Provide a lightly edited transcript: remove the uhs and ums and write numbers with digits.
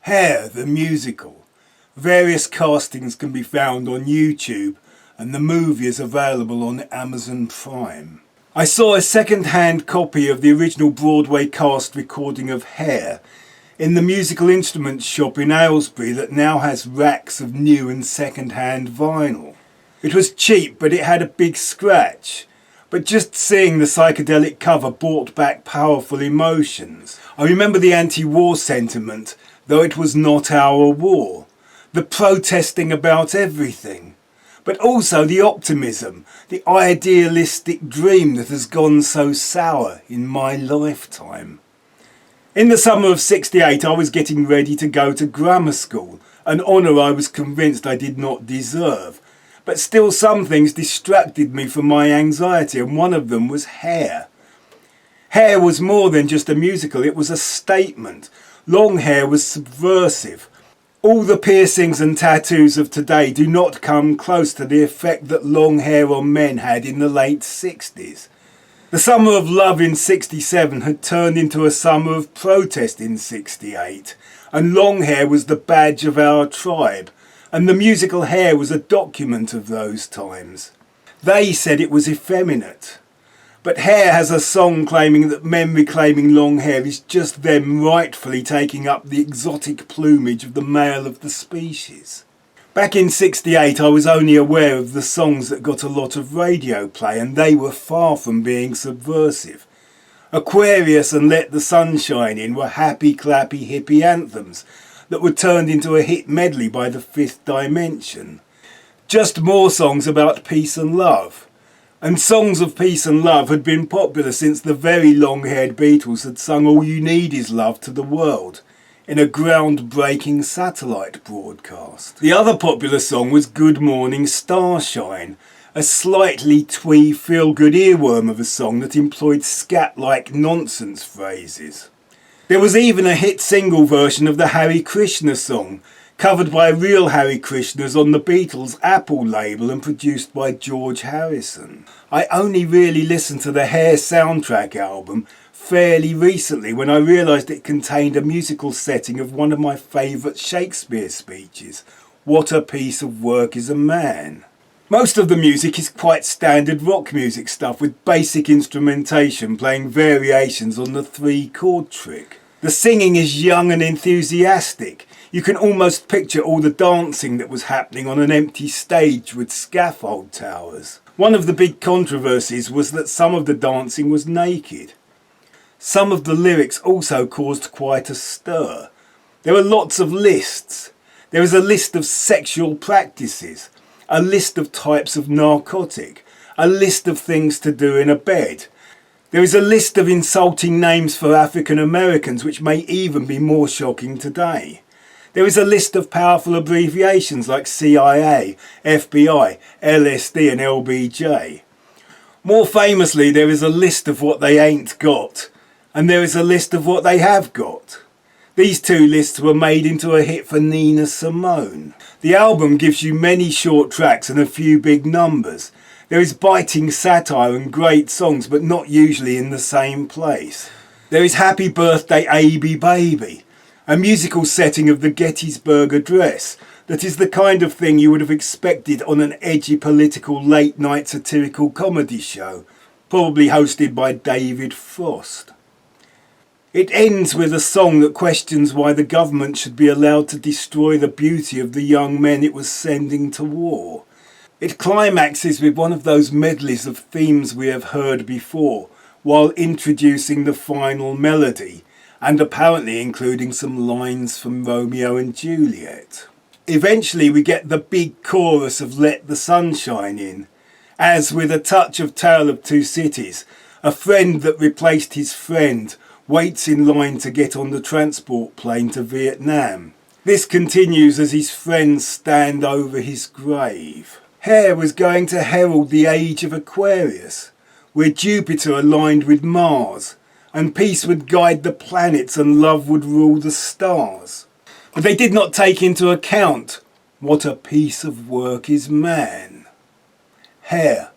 Hair, the musical. Various castings can be found on YouTube, and the movie is available on Amazon Prime. I saw a second-hand copy of the original Broadway cast recording of Hair in the musical instruments shop in Aylesbury that now has racks of new and second-hand vinyl. It was cheap, but it had a big scratch. But just seeing the psychedelic cover brought back powerful emotions. I remember the anti-war sentiment, though it was not our war. The protesting about everything. But also the optimism, the idealistic dream that has gone so sour in my lifetime. In the summer of '68, I was getting ready to go to grammar school, an honour I was convinced I did not deserve. But still some things distracted me from my anxiety, and one of them was Hair. Hair was more than just a musical, it was a statement. Long hair was subversive. All the piercings and tattoos of today do not come close to the effect that long hair on men had in the late 60s. The summer of love in '67 had turned into a summer of protest in '68, and long hair was the badge of our tribe. And the musical Hair was a document of those times. They said it was effeminate. But Hair has a song claiming that men reclaiming long hair is just them rightfully taking up the exotic plumage of the male of the species. Back in '68 I was only aware of the songs that got a lot of radio play, and they were far from being subversive. Aquarius and Let the Sun Shine In were happy clappy hippie anthems that were turned into a hit medley by the Fifth Dimension. Just more songs about peace and love. And songs of peace and love had been popular since the very long-haired Beatles had sung All You Need Is Love to the world in a groundbreaking satellite broadcast. The other popular song was Good Morning Starshine, a slightly twee feel-good earworm of a song that employed scat-like nonsense phrases. There was even a hit single version of the Hare Krishna song, covered by real Hare Krishnas on the Beatles' Apple label and produced by George Harrison. I only really listened to the Hair soundtrack album fairly recently when I realised it contained a musical setting of one of my favourite Shakespeare speeches, What a Piece of Work is a Man. Most of the music is quite standard rock music stuff with basic instrumentation playing variations on the 3-chord trick. The singing is young and enthusiastic. You can almost picture all the dancing that was happening on an empty stage with scaffold towers. One of the big controversies was that some of the dancing was naked. Some of the lyrics also caused quite a stir. There were lots of lists. There is a list of sexual practices, a list of types of narcotic, a list of things to do in a bed. There is a list of insulting names for African Americans, which may even be more shocking today. There is a list of powerful abbreviations like CIA, FBI, LSD and LBJ. More famously, there is a list of what they ain't got, and there is a list of what they have got. These two lists were made into a hit for Nina Simone. The album gives you many short tracks and a few big numbers. There is biting satire and great songs, but not usually in the same place. There is Happy Birthday A.B. Baby, a musical setting of the Gettysburg Address that is the kind of thing you would have expected on an edgy political late-night satirical comedy show, probably hosted by David Frost. It ends with a song that questions why the government should be allowed to destroy the beauty of the young men it was sending to war. It climaxes with one of those medleys of themes we have heard before, while introducing the final melody, and apparently including some lines from Romeo and Juliet. Eventually we get the big chorus of Let the Sun Shine In, as with a touch of Tale of Two Cities, a friend that replaced his friend waits in line to get on the transport plane to Vietnam. This continues as his friends stand over his grave. Hair was going to herald the age of Aquarius, where Jupiter aligned with Mars, and peace would guide the planets and love would rule the stars. But they did not take into account what a piece of work is man. Hair.